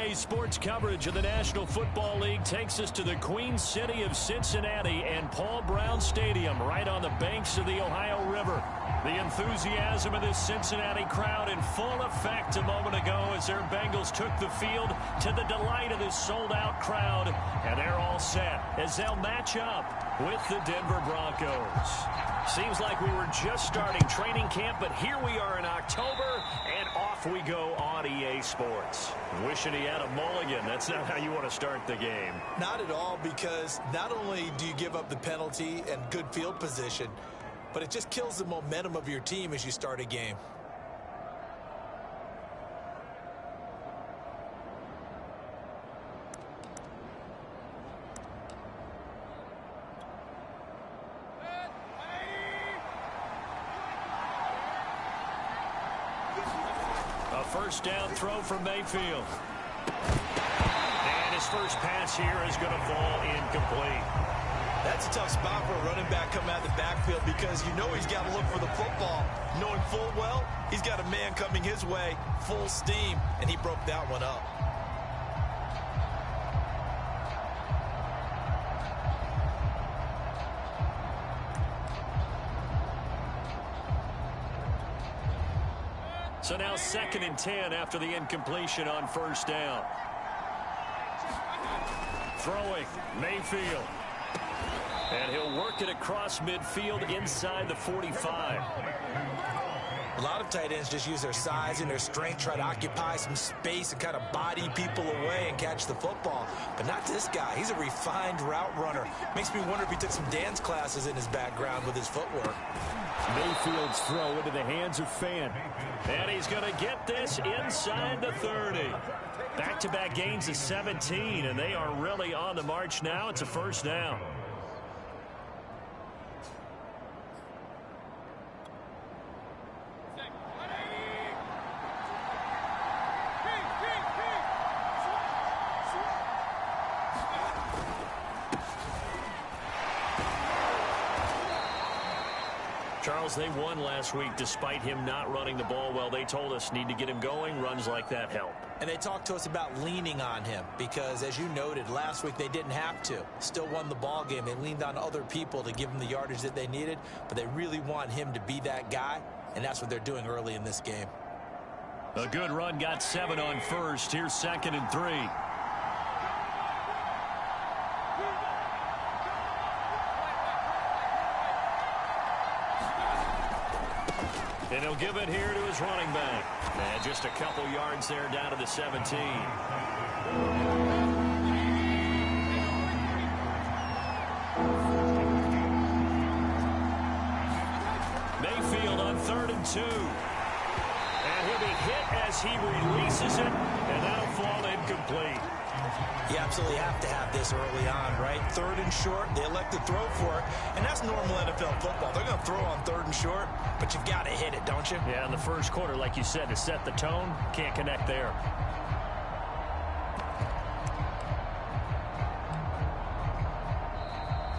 EA Sports coverage of the National Football League takes us to the Queen City of Cincinnati and Paul Brown Stadium right on the banks of the Ohio River. The enthusiasm of this Cincinnati crowd in full effect a moment ago as their Bengals took the field to the delight of this sold-out crowd. And they're all set as they'll match up with the Denver Broncos. Seems like we were just starting training camp, but here we are in October, and off we go on EA Sports. Wishing he had a mulligan. That's not how you want to start the game. Not at all, because not only do you give up the penalty and good field position, but it just kills the momentum of your team as you start a game. A first down throw from Mayfield. And his first pass here is going to fall incomplete. That's a tough spot for a running back coming out of the backfield because you know he's got to look for the football. Knowing full well, he's got a man coming his way, full steam, and he broke that one up. So now 2nd and 10 after the incompletion on first down. Throwing, Mayfield. And he'll work it across midfield inside the 45. A lot of tight ends just use their size and their strength, try to occupy some space and kind of body people away and catch the football. But not this guy. He's a refined route runner. Makes me wonder if he took some dance classes in his background with his footwork. Mayfield's throw into the hands of Fan. And he's going to get this inside the 30. Back-to-back gains of 17, and they are really on the march now. It's a first down. Charles, they won last week despite him not running the ball well. They told us need to get him going. Runs like that help. And they talked to us about leaning on him because, as you noted, last week they didn't have to. Still won the ball game. They leaned on other people to give them the yardage that they needed, but they really want him to be that guy, and that's what they're doing early in this game. A good run got 7 on first. Here's 2nd and 3. And he'll give it here to his running back. And just a couple yards there down to the 17. Mayfield on 3rd and 2. And he'll be hit as he releases it, and that'll fall incomplete. You absolutely have to have this early on, right? 3rd and short, they elect to throw for it, and that's normal NFL football. They're going to throw on 3rd and short, but you've got to hit it, don't you? Yeah, in the first quarter, like you said, to set the tone, can't connect there.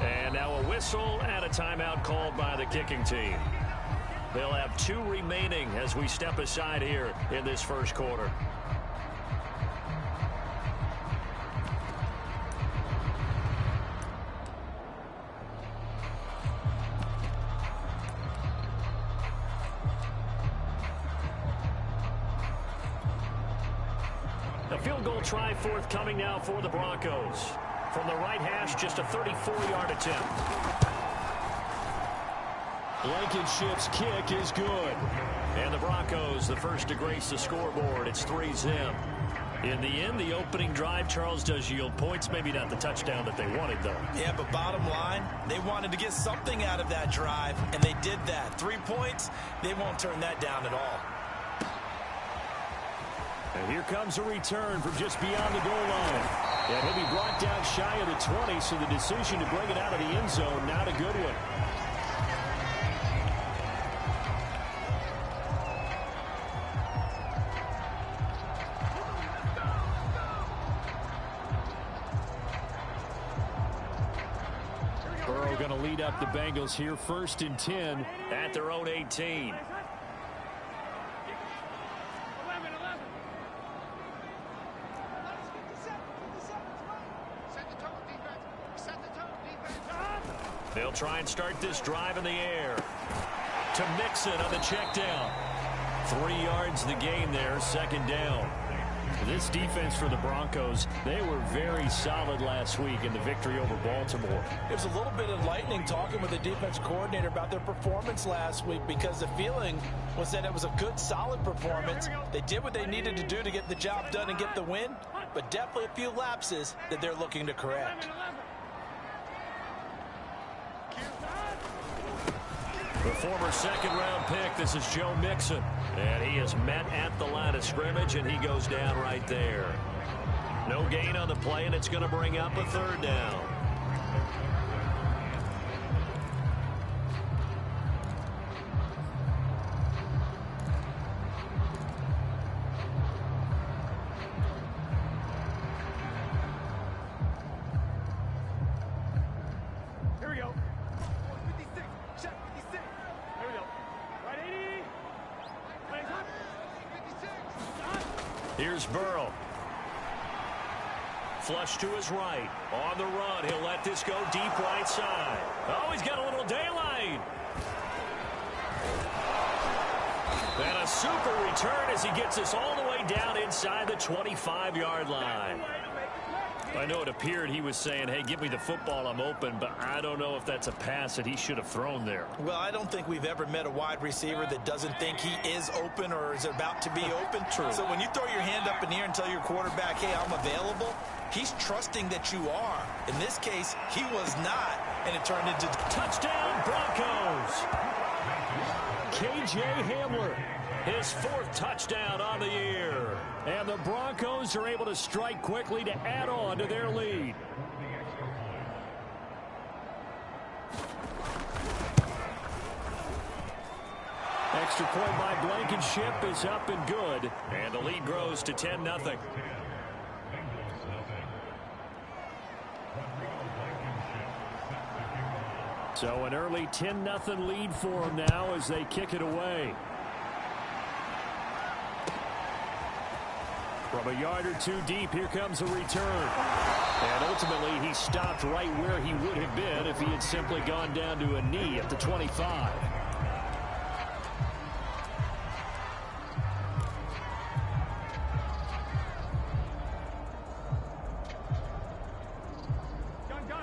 And now a whistle and a timeout called by the kicking team. They'll have 2 remaining as we step aside here in this first quarter. A field goal try forthcoming now for the Broncos. From the right hash, just a 34-yard attempt. Blankenship's kick is good. And the Broncos, the first to grace the scoreboard. It's 3-0. In the end, the opening drive, Charles, does yield points. Maybe not the touchdown that they wanted, though. Yeah, but bottom line, they wanted to get something out of that drive, and they did that. 3 points, they won't turn that down at all. And here comes a return from just beyond the goal line. And he'll be brought down shy of the 20, so the decision to bring it out of the end zone, not a good one. Burrow going to lead up the Bengals here, 1st and 10 at their own 18. They'll try and start this drive in the air. To Mixon on the check down. 3 yards the gain there, second down. This defense for the Broncos, they were very solid last week in the victory over Baltimore. It was a little bit enlightening talking with the defense coordinator about their performance last week, because the feeling was that it was a good, solid performance. They did what they needed to do to get the job done and get the win, but definitely a few lapses that they're looking to correct. The former second-round pick, this is Joe Mixon. And he is met at the line of scrimmage, and he goes down right there. No gain on the play, and it's going to bring up a third down. Here we go. 56. Check 56. Here we go. Right 80. Right up. 56. Here's Burrow. Flush to his right. On the run. He'll let this go deep right side. Oh, he's got a little daylight. And a super return as he gets us all the way down inside the 25-yard line. I know it appeared he was saying, hey, give me the football, I'm open, but I don't know if that's a pass that he should have thrown there. Well, I don't think we've ever met a wide receiver that doesn't think he is open or is about to be open. True. So when you throw your hand up in the air and tell your quarterback, hey, I'm available, he's trusting that you are. In this case, he was not, and it turned into touchdown Broncos. K.J. Hamler, his 4th touchdown on the year. And the Broncos are able to strike quickly to add on to their lead. Extra point by Blankenship is up and good. And the lead grows to 10-0. So an early 10-0 lead for them now as they kick it away. From a yard or two deep, here comes a return. And ultimately, he stopped right where he would have been if he had simply gone down to a knee at the 25.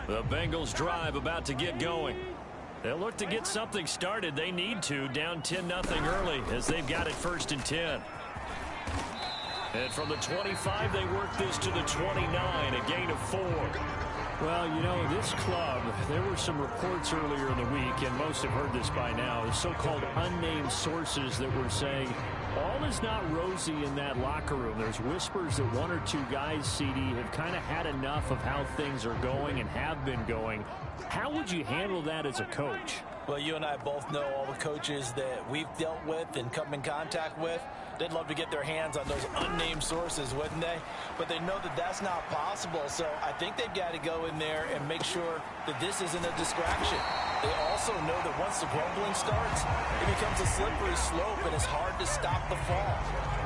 The Bengals drive about to get going. They'll look to get something started. They need to, down 10-0 early as they've got it 1st and 10. And from the 25, they work this to the 29, a gain of 4. Well, you know, this club, there were some reports earlier in the week, and most have heard this by now, the so-called unnamed sources that were saying all is not rosy in that locker room. There's whispers that 1 or 2 guys, CD, have kind of had enough of how things are going and have been going. How would you handle that as a coach? Well, you and I both know all the coaches that we've dealt with and come in contact with. They'd love to get their hands on those unnamed sources, wouldn't they? But they know that that's not possible, so I think they've got to go in there and make sure that this isn't a distraction. They also know that once the grumbling starts, it becomes a slippery slope, and it's hard to stop the fall.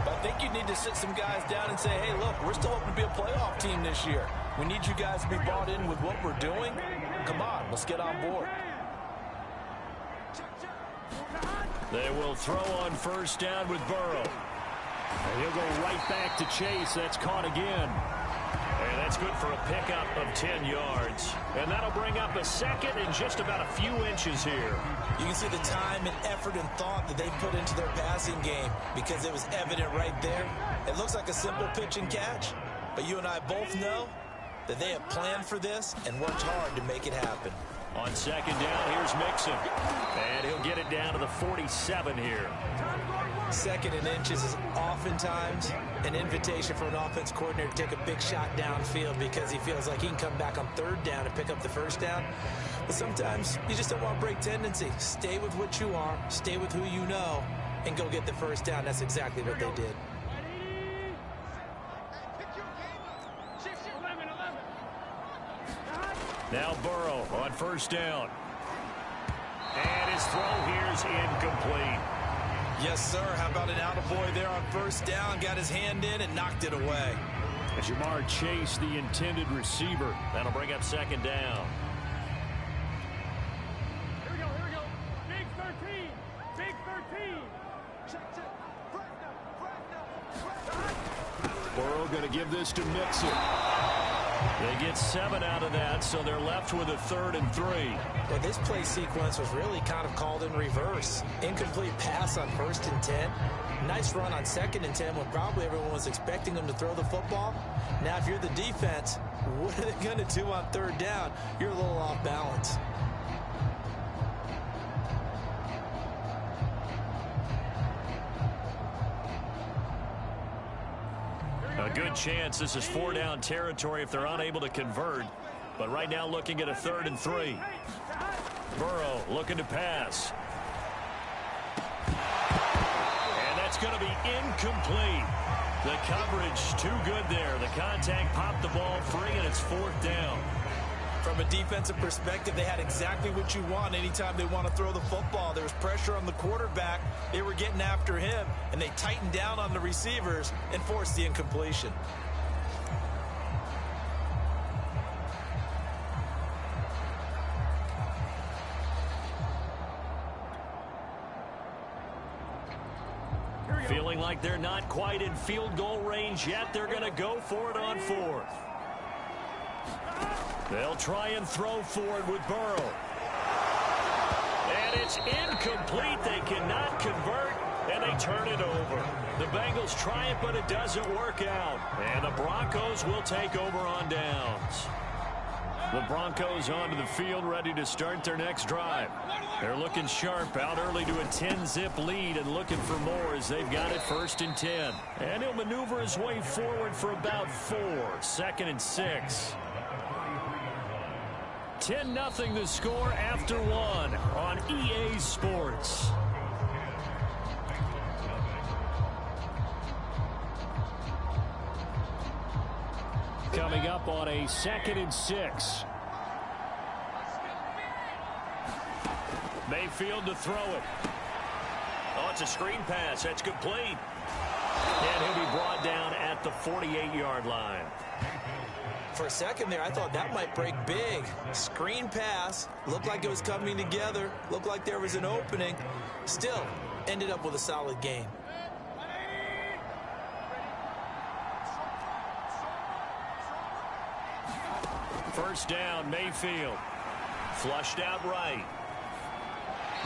But I think you need to sit some guys down and say, hey, look, we're still hoping to be a playoff team this year. We need you guys to be bought in with what we're doing. Come on, let's get on board. They will throw on 1st down with Burrow. And he'll go right back to Chase. That's caught again. And that's good for a pickup of 10 yards. And that'll bring up a 2nd and just about a few inches here. You can see the time and effort and thought that they put into their passing game because it was evident right there. It looks like a simple pitch and catch, but you and I both know that they have planned for this and worked hard to make it happen. On 2nd down, here's Mixon. And he'll get it down to the 47 here. 2nd and inches is oftentimes an invitation for an offense coordinator to take a big shot downfield because he feels like he can come back on 3rd down and pick up the 1st down. But sometimes you just don't want to break tendency. Stay with what you are, stay with who you know, and go get the 1st down. That's exactly what they did. Now Burrow on 1st down. And his throw here's incomplete. Yes, sir. How about an attaboy there on 1st down? Got his hand in and knocked it away. Jamar Chase, the intended receiver. That'll bring up 2nd down. going to give this to Mixon. They get 7 out of that, so they're left with a 3rd and 3. Well, this play sequence was really kind of called in reverse. Incomplete pass on 1st and 10. Nice run on 2nd and 10 when probably everyone was expecting them to throw the football. Now, if you're the defense, what are they going to do on 3rd down? You're a little off balance. A good chance this is 4-down territory if they're unable to convert. But right now looking at a 3rd and 3. Burrow looking to pass. And that's going to be incomplete. The coverage too good there. The contact popped the ball free, and it's 4th down. From a defensive perspective, they had exactly what you want anytime they want to throw the football. There was pressure on the quarterback. They were getting after him, and they tightened down on the receivers and forced the incompletion. Feeling like they're not quite in field goal range yet. They're going to go for it on 4th. They'll try and throw for it with Burrow. And it's incomplete. They cannot convert, and they turn it over. The Bengals try it, but it doesn't work out. And the Broncos will take over on downs. The Broncos onto the field, ready to start their next drive. They're looking sharp, out early to a 10-zip lead and looking for more as they've got it 1st and 10. And he'll maneuver his way forward for about 4. 2nd and 6. 10-0 the score after 1 on EA Sports. Coming up on a 2nd and 6. Mayfield to throw it. Oh, it's a screen pass. That's complete. And he'll be brought down at the 48-yard line. For a second there, I thought that might break big. Screen pass. Looked like it was coming together. Looked like there was an opening. Still, ended up with a solid game. First down, Mayfield. Flushed out right.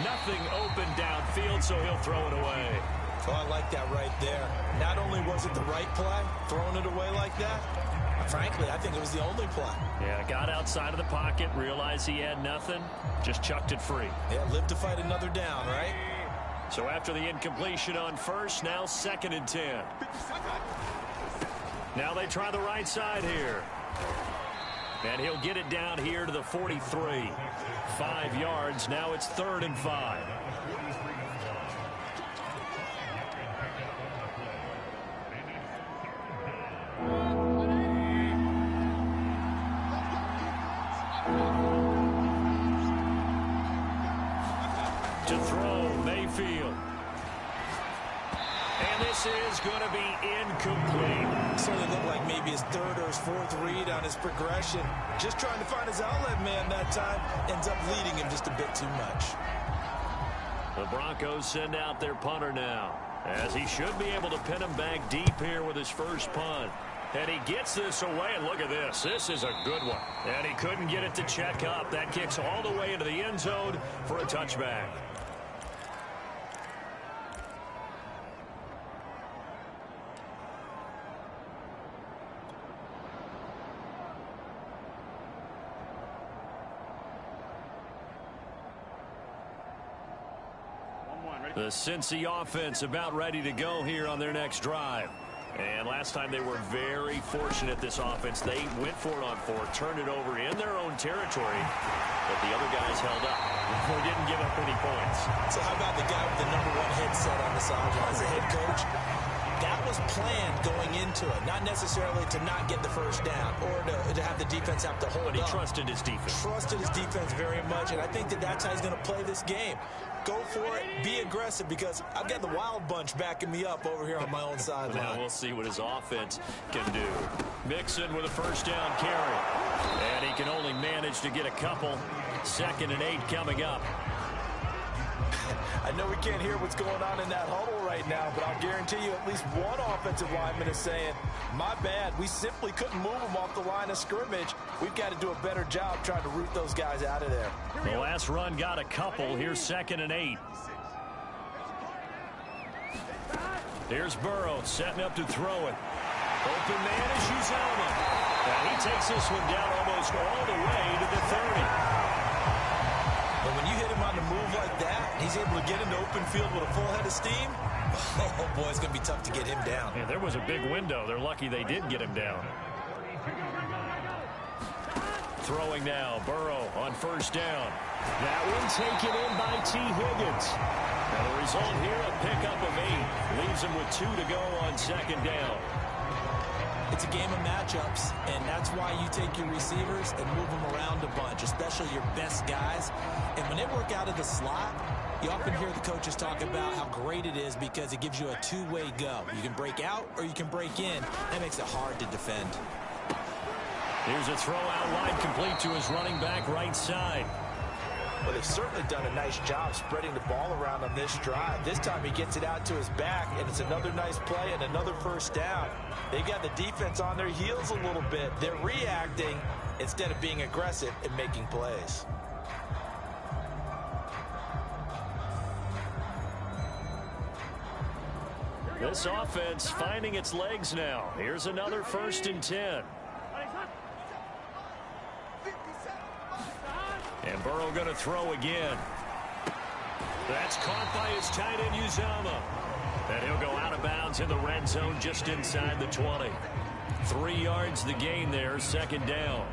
Nothing open downfield, so he'll throw it away. Oh, I like that right there. Not only was it the right play, throwing it away like that, frankly, I think it was the only play. Yeah, got outside of the pocket, realized he had nothing, just chucked it free. Yeah, live to fight another down, right? So after the incompletion on 1st, now 2nd and 10. Now they try the right side here. And he'll get it down here to the 43. 5 yards. Now it's 3rd and 5. To throw, Mayfield. And this is going to be incomplete. Certainly looked like maybe his 3rd or his 4th read on his progression. Just trying to find his outlet man that time. Ends up leading him just a bit too much. The Broncos send out their punter now, as he should be able to pin him back deep here with his first punt. And he gets this away, and look at this. This is a good one. And he couldn't get it to check up. That kicks all the way into the end zone for a touchback. The Cincy offense about ready to go here on their next drive. And last time they were very fortunate, this offense. They went for it on 4, turned it over in their own territory, but the other guys held up. They didn't give up any points. So how about the guy with the #1 headset on the sideline as a head coach? That was planned going into it, not necessarily to not get the first down or to have the defense have to hold up. But he trusted his defense. Trusted his defense very much, and I think that that's how he's going to play this game. Go for it, be aggressive, because I've got the wild bunch backing me up over here on my own sideline. Now we'll see what his offense can do. Mixon with a first down carry. And he can only manage to get a couple. 2nd and 8 coming up. I know we can't hear what's going on in that huddle right now, but I'll guarantee you at least one offensive lineman is saying, my bad, we simply couldn't move them off the line of scrimmage. We've got to do a better job trying to root those guys out of there. The last run got a couple. Here's 2nd and 8. Here's Burrow setting up to throw it. Open man is Uzomah. And he takes this one down almost all the way to the 30. But when you hit him on the move like that, he's able to get into open field with a full head of steam. Oh, boy, it's going to be tough to get him down. Yeah, there was a big window. They're lucky they did get him down. Throwing now, Burrow on 1st down. That one taken in by T. Higgins. And the result here, a pickup of 8. Leaves him with 2 to go on 2nd down. It's a game of matchups, and that's why you take your receivers and move them around a bunch, especially your best guys. And when they work out of the slot, you often hear the coaches talk about how great it is because it gives you a two-way go. You can break out or you can break in. That makes it hard to defend. Here's a throw out wide, complete to his running back right side. Well, they've certainly done a nice job spreading the ball around on this drive. This time he gets it out to his back, and it's another nice play and another 1st down. They've got the defense on their heels a little bit. They're reacting instead of being aggressive and making plays. This offense finding its legs now. Here's another 1st and 10. And Burrow going to throw again. That's caught by his tight end, Uzomah. And he'll go out of bounds in the red zone just inside the 20. 3 yards the gain there, 2nd down.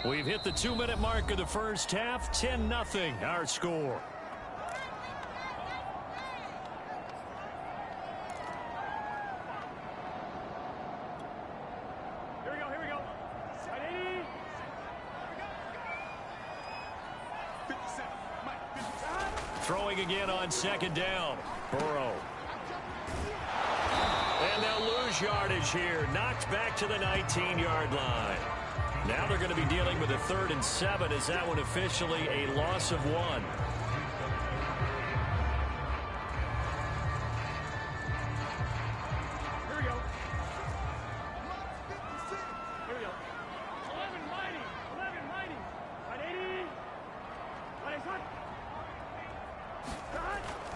We've hit the 2-minute mark of the 1st half. 10-0 our score. Here we go. Side 80. 57. Throwing again on 2nd down. Burrow. And they'll lose yardage here. Knocked back to the 19-yard line. Now they're going to be dealing with a 3rd and 7 as that one officially a loss of 1. Here we go. 11 mighty. Side 80.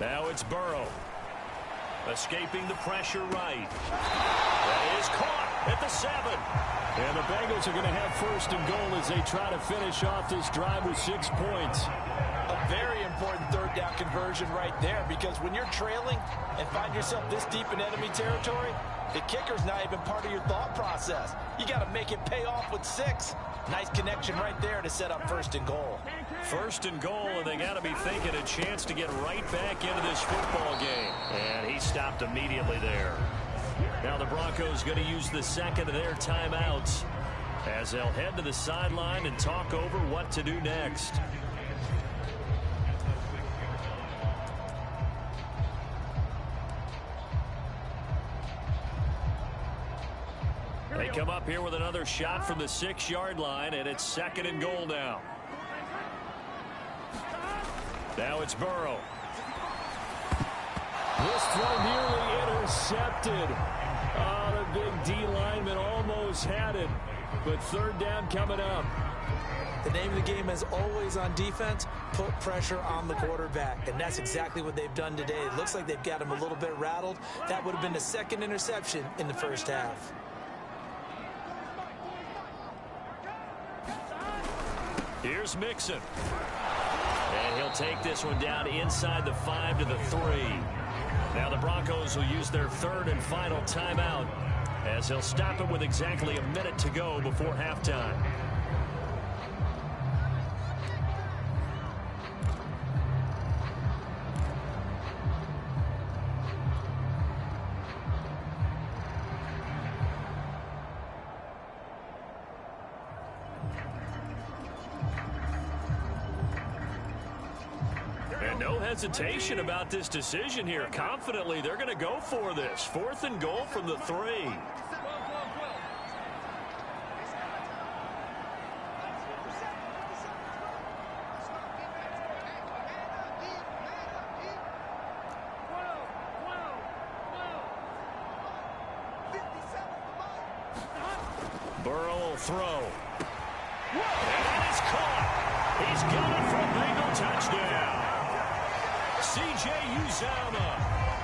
Now it's Burrow. Escaping the pressure right. That is caught at the 7. And the Bengals are going to have 1st and goal as they try to finish off this drive with 6 points. A very important 3rd down conversion right there, because when you're trailing and find yourself this deep in enemy territory, the kicker's not even part of your thought process. You got to make it pay off with 6. Nice connection right there to set up 1st and goal. 1st and goal, and they got to be thinking a chance to get right back into this football game. And he stopped immediately there. Now the Broncos going to use the 2nd of their timeouts as they'll head to the sideline and talk over what to do next. They come up here with another shot from the 6-yard line, and it's 2nd and goal now. Now it's Burrow. This throw nearly intercepted. Oh, the big D lineman almost had it, but 3rd down coming up. The name of the game is always on defense, put pressure on the quarterback, and that's exactly what they've done today. It looks like they've got him a little bit rattled. That would have been the 2nd interception in the 1st half. Here's Mixon. And he'll take this one down inside the 5 to the 3. Now the Broncos will use their 3rd and final timeout as they'll stop it with exactly a minute to go before halftime. No hesitation about this decision here. Confidently, they're going to go for this. 4th and goal from the 3. Burrow will throw. And that is caught. He's got it for a Bengal touchdown. C.J. Uzomah,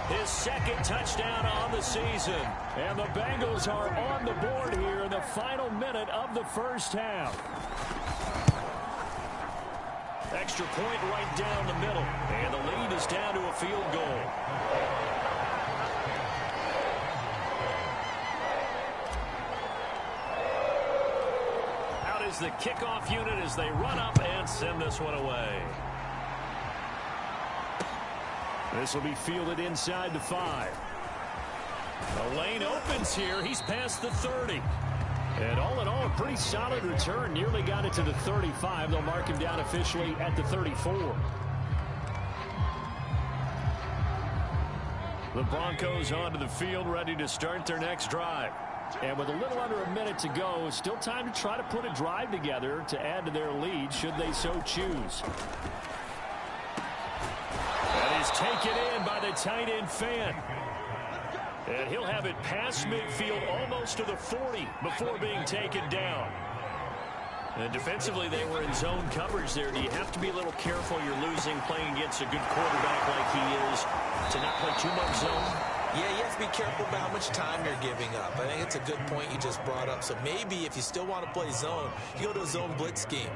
his 2nd touchdown on the season. And the Bengals are on the board here in the final minute of the first half. Extra point right down the middle. And the lead is down to a field goal. The kickoff unit as they run up and send this one away. This will be fielded inside the 5. The lane opens here. He's past the 30. And all in all, a pretty solid return. Nearly got it to the 35. They'll mark him down officially at the 34. The Broncos onto the field, ready to start their next drive. And with a little under a minute to go, still time to try to put a drive together to add to their lead should they so choose. That is taken in by the tight end Fan. And he'll have it past midfield almost to the 40 before being taken down. And defensively, they were in zone coverage there. Do you have to be a little careful you're losing playing against a good quarterback like he is to not play too much zone? Yeah, you have to be careful about how much time you're giving up. I think it's a good point you just brought up. So maybe if you still want to play zone, you go to a zone blitz scheme.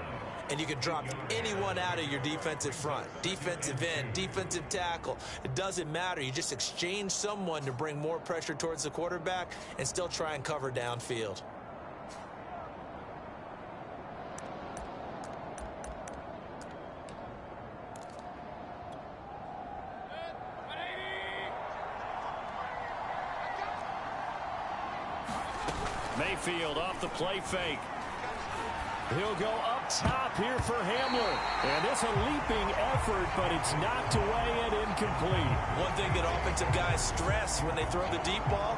And you can drop anyone out of your defensive front. Defensive end, defensive tackle. It doesn't matter. You just exchange someone to bring more pressure towards the quarterback and still try and cover downfield. Mayfield off the play fake. He'll go up top here for Hamler. And it's a leaping effort, but it's knocked away and incomplete. One thing that offensive guys stress when they throw the deep ball,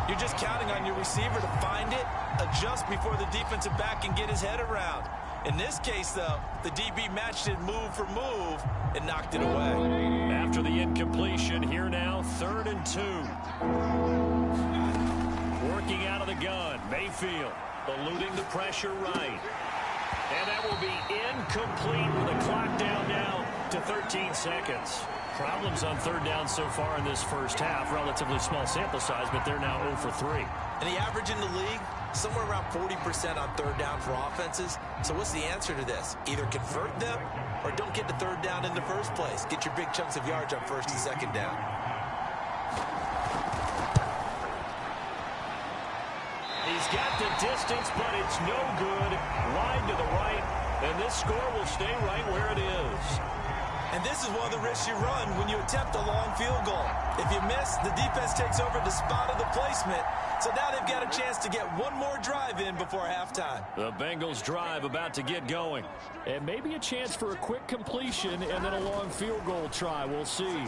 you're just counting on your receiver to find it, adjust before the defensive back can get his head around. In this case, though, the DB matched it move for move and knocked it away. After the incompletion, here now, 3rd and 2. Working out of the gun, Mayfield eluding the pressure right. And that will be incomplete with a clock down now to 13 seconds. Problems on 3rd down so far in this first half. Relatively small sample size, but they're now 0 for 3. And the average in the league, somewhere around 40% on 3rd down for offenses. So what's the answer to this? Either convert them or don't get to 3rd down in the first place. Get your big chunks of yards on 1st and 2nd down. He's got the distance, but it's no good. Wide to the right, and this score will stay right where it is. And this is one of the risks you run when you attempt a long field goal. If you miss, the defense takes over the spot of the placement. So now they've got a chance to get one more drive in before halftime. The Bengals drive about to get going. And maybe a chance for a quick completion and then a long field goal try. We'll see.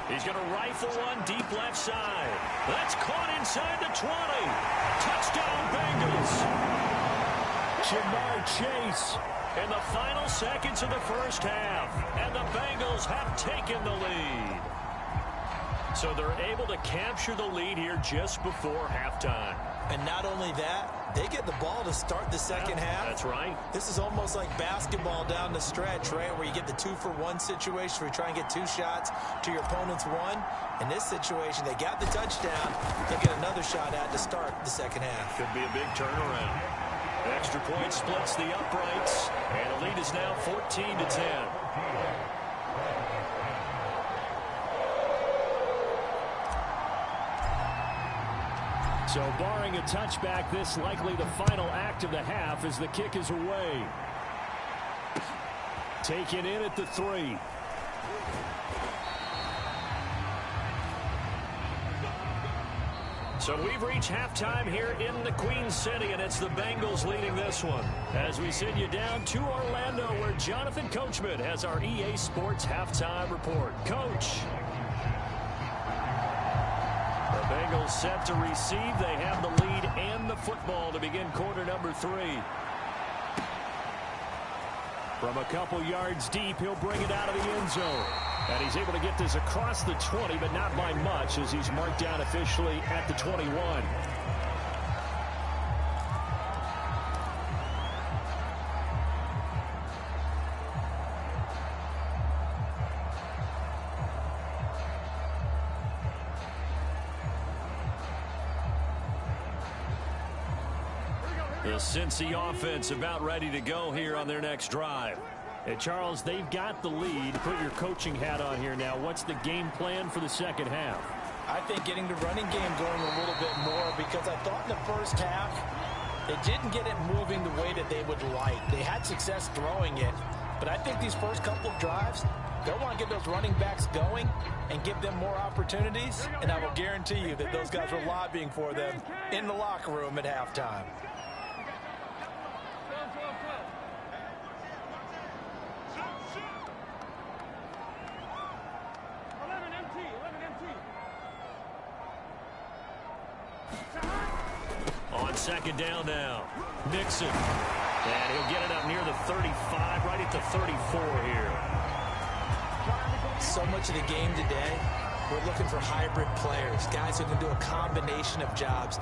He's going to rifle one deep left side. That's caught inside the 20. Touchdown, Bengals. Jamar Chase in the final seconds of the first half. And the Bengals have taken the lead. So they're able to capture the lead here just before halftime. And not only that, they get the ball to start the second half. That's right. This is almost like basketball down the stretch, right, where you get the 2-for-1 situation where you try and get 2 shots to your opponent's 1. In this situation, they got the touchdown. They'll get another shot at to start the second half. Could be a big turnaround. Extra point splits the uprights, and the lead is now 14-10. So barring a touchback, this likely the final act of the half as the kick is away. Taken in at the 3. So we've reached halftime here in the Queen City, and it's the Bengals leading this one. As we send you down to Orlando, where Jonathan Coachman has our EA Sports halftime report. Coach. The Bengals set to receive. They have the lead and the football to begin quarter number 3. From a couple yards deep, he'll bring it out of the end zone. And he's able to get this across the 20, but not by much, as he's marked down officially at the 21. The Cincy offense about ready to go here on their next drive. And Charles, they've got the lead. Put your coaching hat on here now. What's the game plan for the second half? I think getting the running game going a little bit more, because I thought in the first half they didn't get it moving the way that they would like. They had success throwing it, but I think these first couple of drives, they'll want to get those running backs going and give them more opportunities, and I will guarantee you that those guys were lobbying for them in the locker room at halftime. On second down now, Mixon. And he'll get it up near the 35, right at the 34 here. So much of the game today, we're looking for hybrid players, guys who can do a combination of jobs.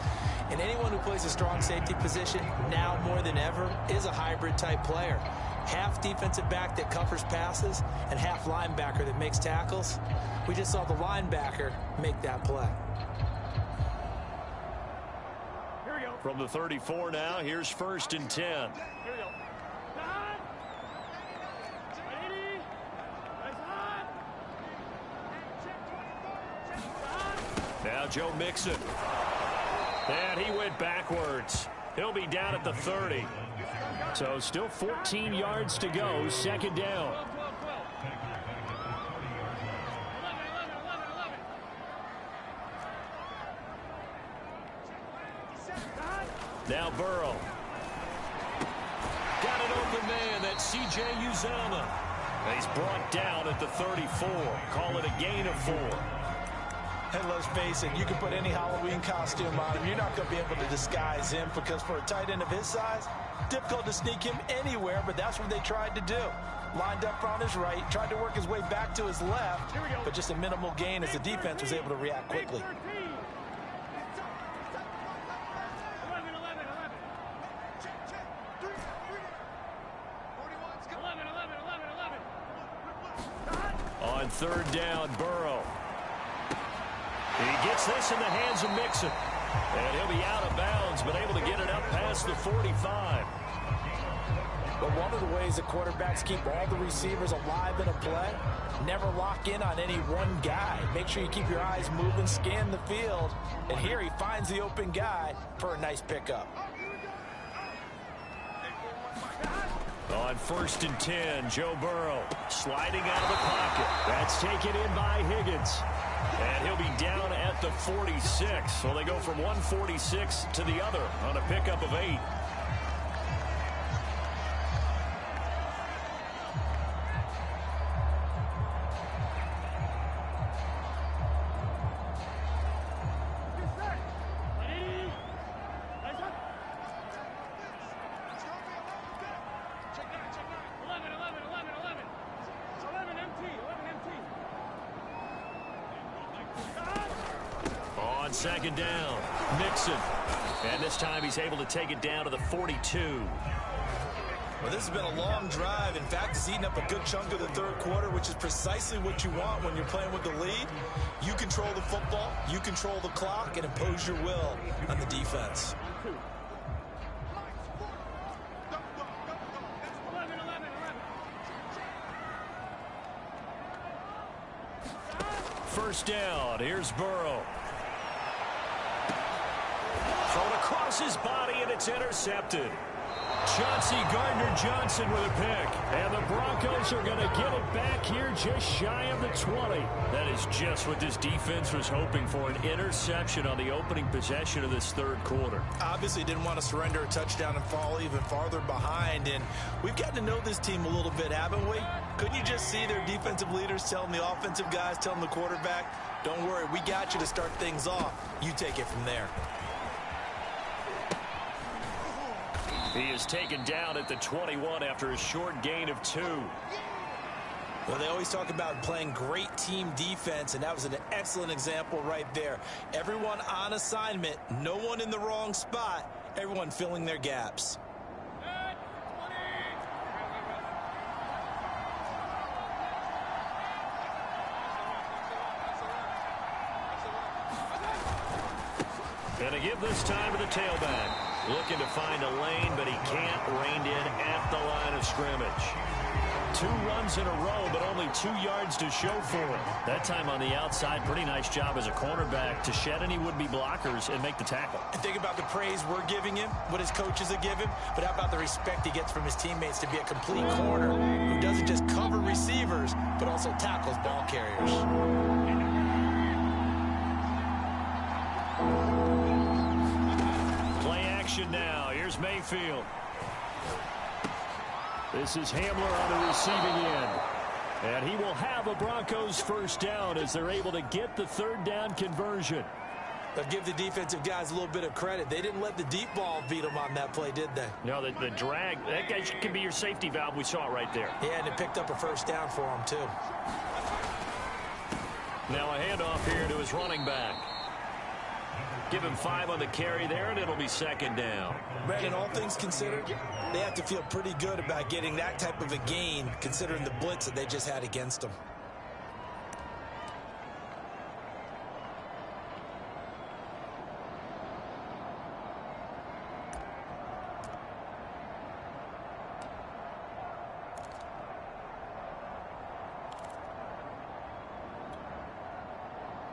And anyone who plays a strong safety position, now more than ever, is a hybrid type player. Half defensive back that covers passes and half linebacker that makes tackles. We just saw the linebacker make that play. From the 34 now, here's 1st and 10. Here we go. Now Joe Mixon. And he went backwards. He'll be down at the 30. So still 14 yards to go, second down. Now Burrow. Got an open man. That's C.J. Uzomah. He's brought down at the 34. Call it a gain of 4. And let's face it, you can put any Halloween costume on him. You're not going to be able to disguise him, because for a tight end of his size, difficult to sneak him anywhere, but that's what they tried to do. Lined up on his right, tried to work his way back to his left, but just a minimal gain as the defense was able to react quickly. On third down, Burrow. He gets this in the hands of Mixon. And he'll be out of bounds, but able to get it up past the 45. But one of the ways that quarterbacks keep all the receivers alive in a play, never lock in on any one guy. Make sure you keep your eyes moving, scan the field. And here he finds the open guy for a nice pickup. On 1st and 10, Joe Burrow sliding out of the pocket. That's taken in by Higgins. And he'll be down at the 46. So they go from 146 to the other on a pickup of 8. Second down, Mixon. And this time he's able to take it down to the 42. Well, this has been a long drive. In fact, it's eaten up a good chunk of the third quarter, which is precisely what you want when you're playing with the lead. You control the football, you control the clock, and impose your will on the defense. First down, here's Burrow. Thrown across his body, and it's intercepted. Chauncey Gardner-Johnson with a pick. And the Broncos are going to get it back here just shy of the 20. That is just what this defense was hoping for, an interception on the opening possession of this third quarter. Obviously didn't want to surrender a touchdown and fall even farther behind. And we've gotten to know this team a little bit, haven't we? Couldn't you just see their defensive leaders telling the offensive guys, telling the quarterback, don't worry, we got you to start things off. You take it from there. He is taken down at the 21 after a short gain of 2. Well, they always talk about playing great team defense, and that was an excellent example right there. Everyone on assignment, no one in the wrong spot, everyone filling their gaps. Going to give this time to the tailback. Looking to find a lane, but he can't. Reined in at the line of scrimmage. 2 runs in a row, but only 2 yards to show for it. That time on the outside, pretty nice job as a cornerback to shed any would-be blockers and make the tackle. And think about the praise we're giving him, what his coaches are giving, but how about the respect he gets from his teammates to be a complete corner who doesn't just cover receivers, but also tackles ball carriers. Now, here's Mayfield. This is Hamler on the receiving end. And he will have a Broncos first down as they're able to get the third down conversion. But give the defensive guys a little bit of credit. They didn't let the deep ball beat them on that play, did they? No, the drag, that guy can be your safety valve. We saw it right there. Yeah, and it picked up a first down for him, too. Now a handoff here to his running back. Give him 5 on the carry there, and it'll be second down. Brandon, all things considered, they have to feel pretty good about getting that type of a gain, considering the blitz that they just had against them.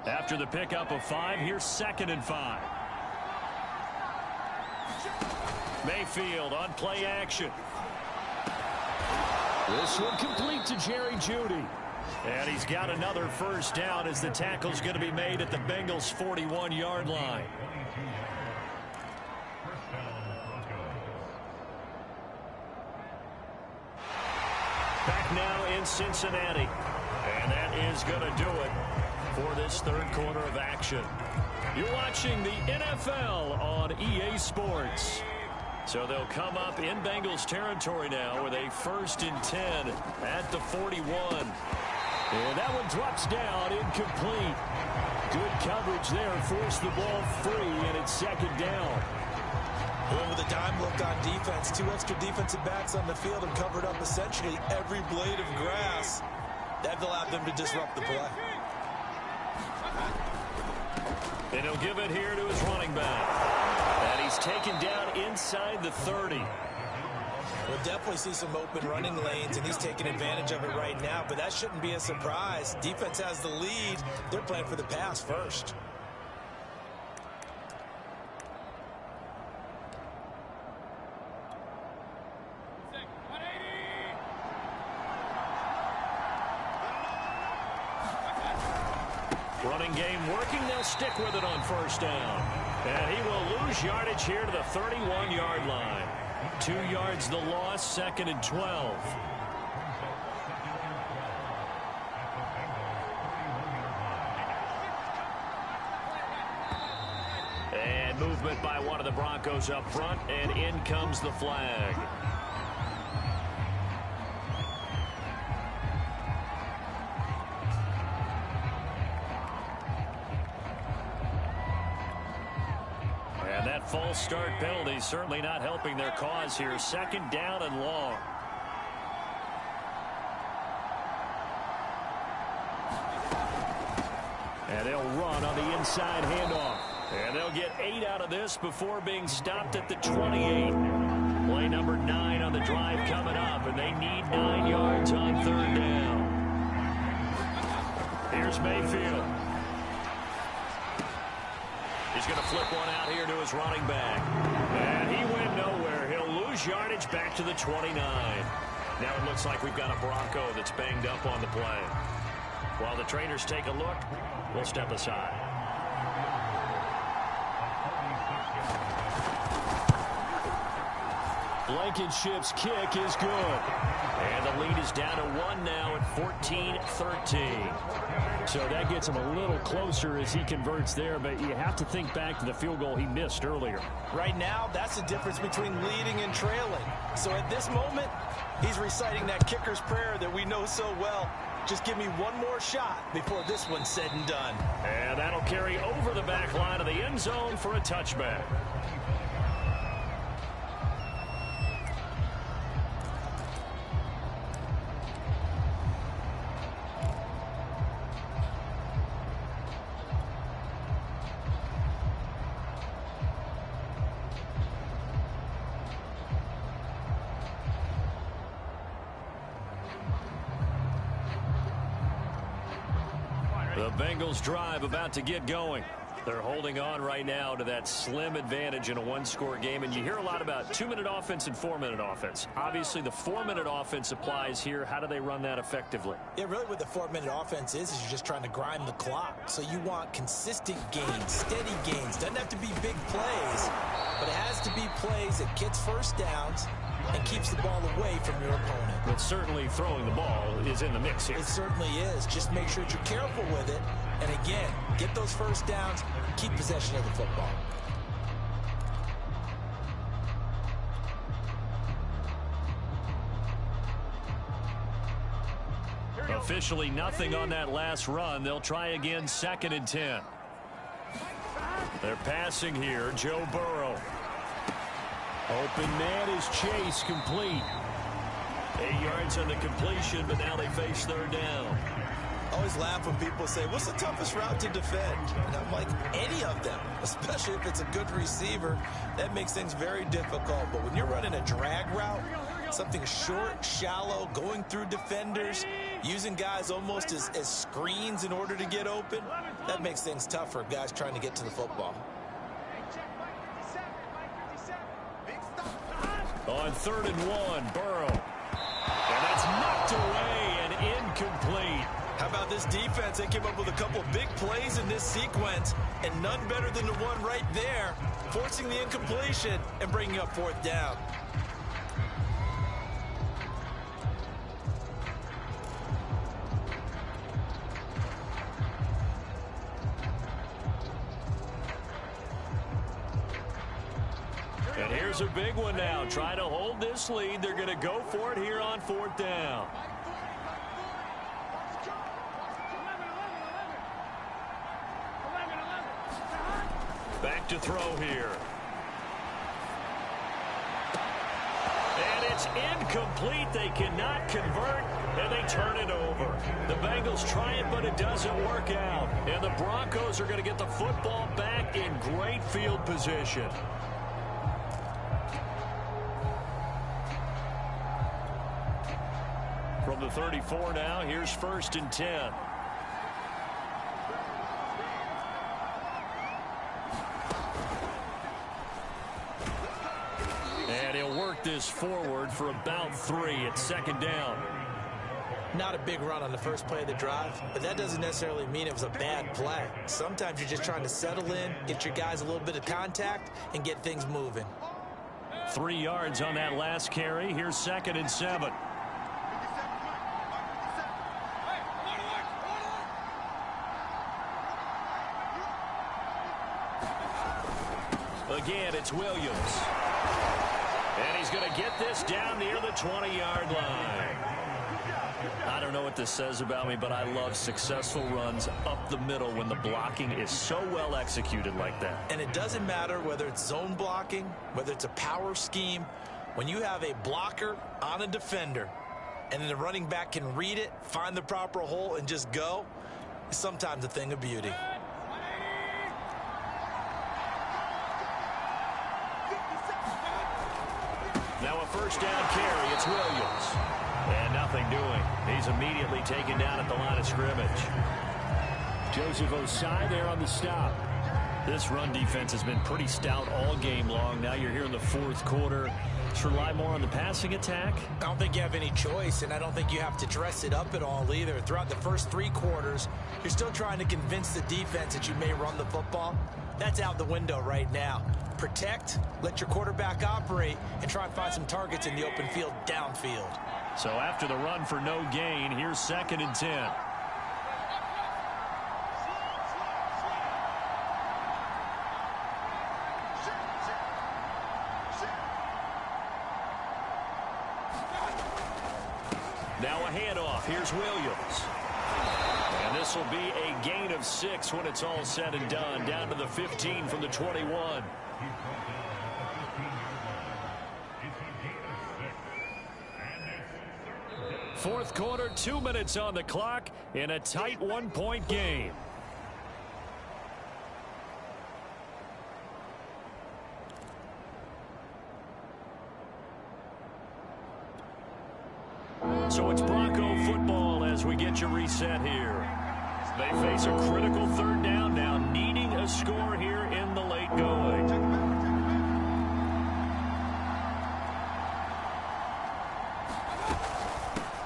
After the pickup of 5, here's 2nd and 5. Mayfield on play action. This one complete to Jerry Jeudy. And he's got another first down as the tackle's going to be made at the Bengals' 41-yard line. Back now in Cincinnati. And that is going to do it for this third quarter of action. You're watching the NFL on EA Sports. So they'll come up in Bengals territory now with a 1st and 10 at the 41. And that one drops down incomplete. Good coverage there. Forced the ball free, and it's 2nd down. Well, with a dime look on defense, 2 extra defensive backs on the field and covered up essentially every blade of grass. That allowed them to disrupt the play. And he'll give it here to his running back. And he's taken down inside the 30. We'll definitely see some open running lanes, and he's taking advantage of it right now, but that shouldn't be a surprise. Defense has the lead. They're playing for the pass first. Running game working. They'll stick with it on first down. And he will lose yardage here to the 31-yard line. 2 yards the loss, 2nd and 12. And movement by one of the Broncos up front, and in comes the flag. False start penalty certainly not helping their cause here. 2nd down and long. And they'll run on the inside handoff. And they'll get 8 out of this before being stopped at the 28. Play number 9 on the drive coming up, and they need 9 yards on 3rd down. Here's Mayfield. He's going to flip one out here to his running back. And he went nowhere. He'll lose lose yardage back to the 29. Now it looks like we've got a Bronco that's banged up on the play. While the trainers take a look, we'll step aside. Blankenship's kick is good. And the lead is down to 1 now at 14-13. So that gets him a little closer as he converts there, but you have to think back to the field goal he missed earlier. Right now, that's the difference between leading and trailing. So at this moment, he's reciting that kicker's prayer that we know so well. Just give me one more shot before this one's said and done. And that'll carry over the back line of the end zone for a touchback. The Bengals drive about to get going. They're holding on right now to that slim advantage in a one-score game. And you hear a lot about 2-minute offense and 4-minute offense. Obviously, the 4-minute offense applies here. How do they run that effectively? Yeah, really what the 4-minute offense is you're just trying to grind the clock. So you want consistent gains, steady gains. Doesn't have to be big plays, but it has to be plays that gets first downs and keeps the ball away from your opponent. But certainly throwing the ball is in the mix here. It certainly is. Just make sure that you're careful with it. And again, get those first downs, keep possession of the football. Officially nothing on that last run. They'll try again, 2nd and 10. They're passing here, Joe Burrow. Open man is Chase, complete. 8 yards on the completion, but now they face 3rd down. I always laugh when people say, what's the toughest route to defend? And I'm like, any of them, especially if it's a good receiver. That makes things very difficult. But when you're running a drag route, something short, shallow, going through defenders, using guys almost as screens in order to get open, that makes things tough for guys trying to get to the football. On 3rd and 1, Burrow. And that's knocked away and incomplete. How about this defense? They came up with a couple of big plays in this sequence, and none better than the one right there, forcing the incompletion and bringing up 4th down. And here's a big one now. Trying to hold this lead. They're going to go for it here on 4th down. Back to throw here. And it's incomplete. They cannot convert, and they turn it over. The Bengals try it, but it doesn't work out. And the Broncos are going to get the football back in great field position. From the 34 now, here's 1st and 10. And he'll work this forward for about 3 at 2nd down. Not a big run on the first play of the drive, but that doesn't necessarily mean it was a bad play. Sometimes you're just trying to settle in, get your guys a little bit of contact, and get things moving. 3 yards on that last carry. Here's 2nd and 7. Again, it's Williams. And he's going to get this down near the 20-yard line. I don't know what this says about me, but I love successful runs up the middle when the blocking is so well executed like that. And it doesn't matter whether it's zone blocking, whether it's a power scheme. When you have a blocker on a defender, and then the running back can read it, find the proper hole, and just go, it's sometimes a thing of beauty. Now a 1st down carry. It's Williams. And nothing doing. He's immediately taken down at the line of scrimmage. Joseph Osai there on the stop. This run defense has been pretty stout all game long. Now you're here in the fourth quarter. Let's rely more on the passing attack. I don't think you have any choice, and I don't think you have to dress it up at all either. Throughout the first 3 quarters, you're still trying to convince the defense that you may run the football. That's out the window right now. Protect, let your quarterback operate, and try and find some targets in the open field downfield. So after the run for no gain, here's 2nd and 10. Now a handoff. Here's Williams. And this will be a gain of 6 when it's all said and done. Down to the 15 from the 21. Fourth quarter, 2 minutes on the clock in a tight 1-point game. So it's Bronco football as we get you reset here. They face a critical 3rd down now, needing a score here in the late going.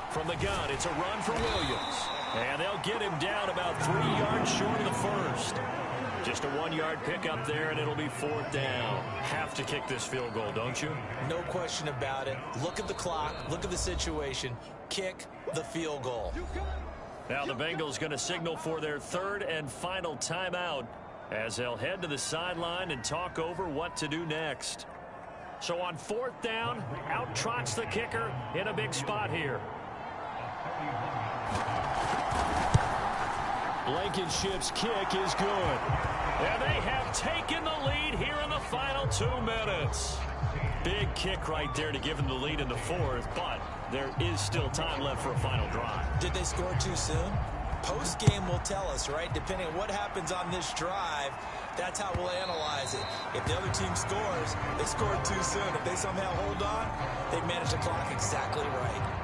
From the gun, it's a run for Williams. And they'll get him down about 3 yards short of the first. Just a 1-yard pickup there, and it'll be 4th down. Have to kick this field goal, don't you? No question about it. Look at the clock. Look at the situation. Kick the field goal. Now the Bengals going to signal for their 3rd and final timeout as they'll head to the sideline and talk over what to do next. So on 4th down, out trots the kicker in a big spot here. Blankenship's kick is good. And they have taken the lead here in the final 2 minutes. Big kick right there to give them the lead in the 4th, but there is still time left for a final drive. Did they score too soon? Post-game will tell us, right? Depending on what happens on this drive, that's how we'll analyze it. If the other team scores, they scored too soon. If they somehow hold on, they managed the clock exactly right.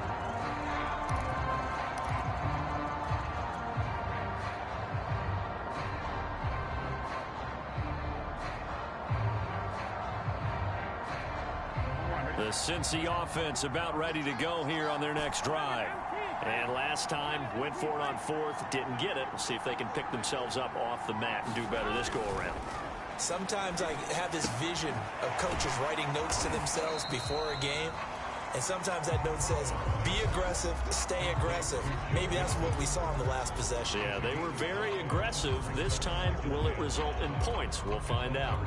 The Cincy offense about ready to go here on their next drive. And last time, went for it on 4th, didn't get it. We'll see if they can pick themselves up off the mat and do better this go-around. Sometimes I have this vision of coaches writing notes to themselves before a game. And sometimes that note says, be aggressive, stay aggressive. Maybe that's what we saw in the last possession. Yeah, they were very aggressive. This time, will it result in points? We'll find out.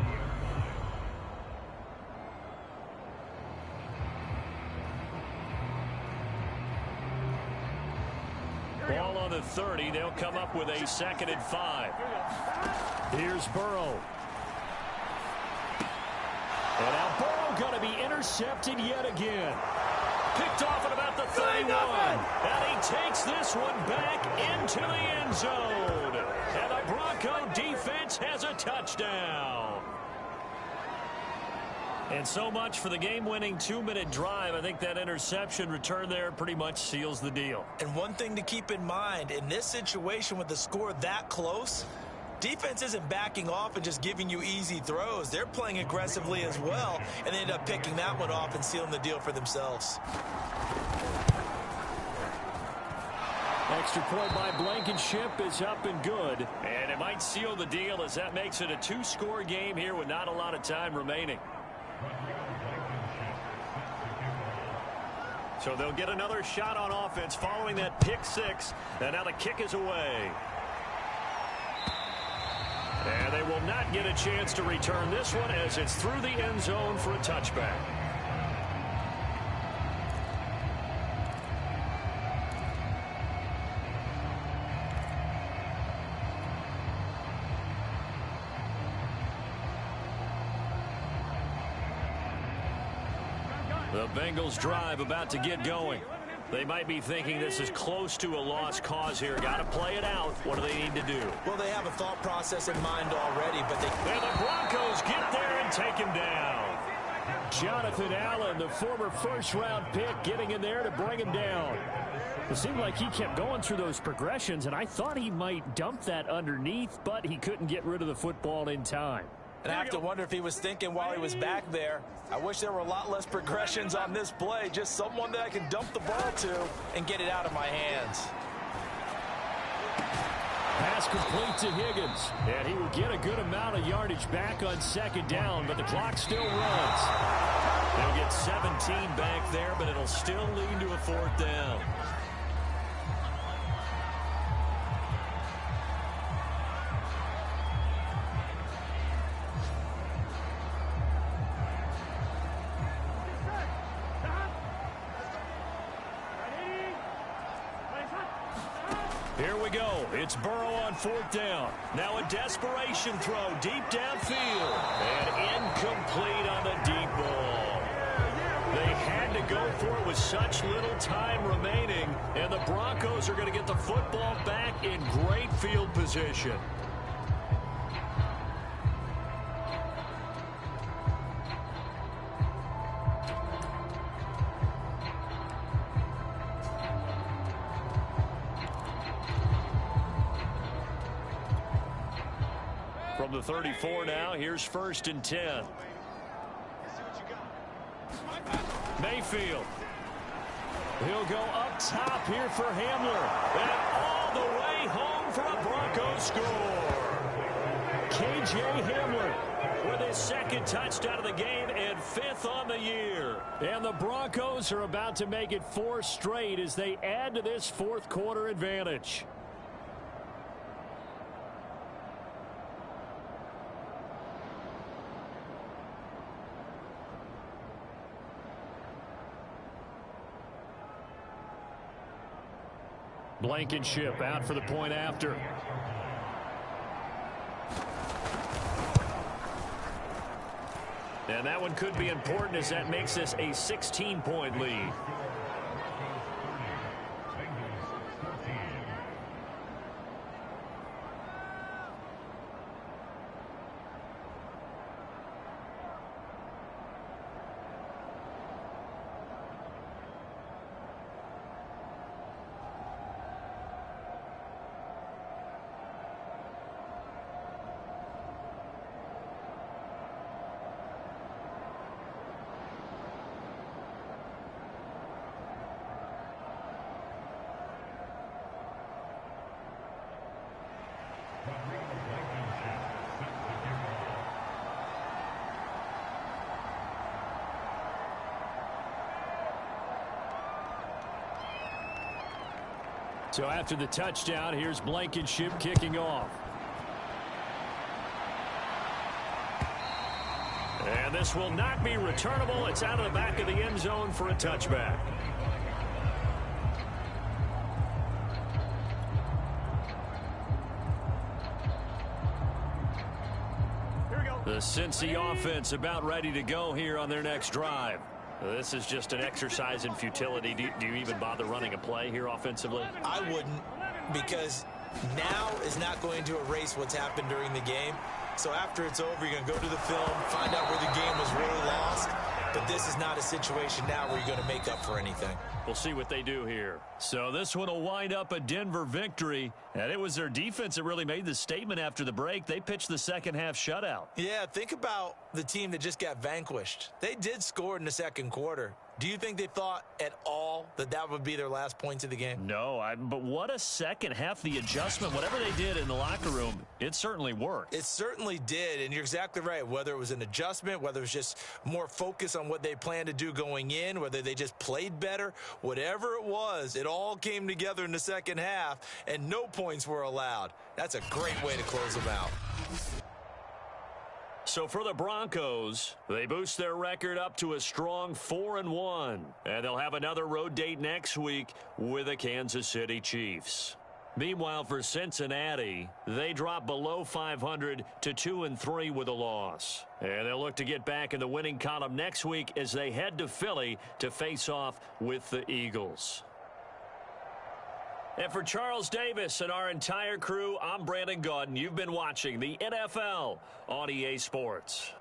Ball on the 30. They'll come up with a 2nd and 5. Here's Burrow. And now Burrow going to be intercepted yet again. Picked off at about the 31. And he takes this one back into the end zone. And the Bronco defense has a touchdown. And so much for the game-winning 2-minute drive. I think that interception return there pretty much seals the deal. And one thing to keep in mind, in this situation with the score that close, defense isn't backing off and just giving you easy throws. They're playing aggressively as well, and they end up picking that one off and sealing the deal for themselves. Extra point by Blankenship is up and good. And it might seal the deal as that makes it a 2-score game here with not a lot of time remaining. So they'll get another shot on offense following that pick 6. And now the kick is away. And they will not get a chance to return this one as it's through the end zone for a touchback. The Bengals drive about to get going. They might be thinking this is close to a lost cause here. Got to play it out. What do they need to do? Well, they have a thought process in mind already, but they... And the Broncos get there and take him down. Jonathan Allen, the former first-round pick, getting in there to bring him down. It seemed like he kept going through those progressions, and I thought he might dump that underneath, but he couldn't get rid of the football in time. And I have to wonder if he was thinking while he was back there, I wish there were a lot less progressions on this play, just someone that I can dump the ball to and get it out of my hands. Pass complete to Higgins, and he will get a good amount of yardage back on second down, but the clock still runs. They'll get 17 back there, but it'll still lead to a fourth down. Here we go. It's Burrow on fourth down. Now a desperation throw deep downfield. And incomplete on the deep ball. They had to go for it with such little time remaining. And the Broncos are going to get the football back in great field position. From the 34 now, here's 1st and 10. Mayfield. He'll go up top here for Hamler. And all the way home for a Broncos score. K.J. Hamler with his second touchdown of the game and 5th on the year. And the Broncos are about to make it 4 straight as they add to this fourth quarter advantage. Blankenship out for the point after. And that one could be important as that makes this a 16-point lead. So after the touchdown, here's Blankenship kicking off. And this will not be returnable. It's out of the back of the end zone for a touchback. The Cincy offense about ready to go here on their next drive. This is just an exercise in futility. Do you even bother running a play here offensively? I wouldn't, because now is not going to erase what's happened during the game. So after it's over, you're going to go to the film, find out where the game was really lost. But this is not a situation now where you're going to make up for anything. We'll see what they do here. So this one will wind up a Denver victory. And it was their defense that really made the statement after the break. They pitched the second half shutout. Yeah, think about the team that just got vanquished. They did score in the second quarter. Do you think they thought at all that that would be their last points of the game? No, but what a second half. The adjustment, whatever they did in the locker room, it certainly worked. It certainly did, and you're exactly right. Whether it was an adjustment, whether it was just more focus on what they planned to do going in, whether they just played better, whatever it was, it all came together in the second half, and no points were allowed. That's a great way to close them out. So for the Broncos, they boost their record up to a strong 4-1. And they'll have another road date next week with the Kansas City Chiefs. Meanwhile, for Cincinnati, they drop below 500 to 2-3 with a loss. And they'll look to get back in the winning column next week as they head to Philly to face off with the Eagles. And for Charles Davis and our entire crew, I'm Brandon Gaudin. You've been watching the NFL on EA Sports.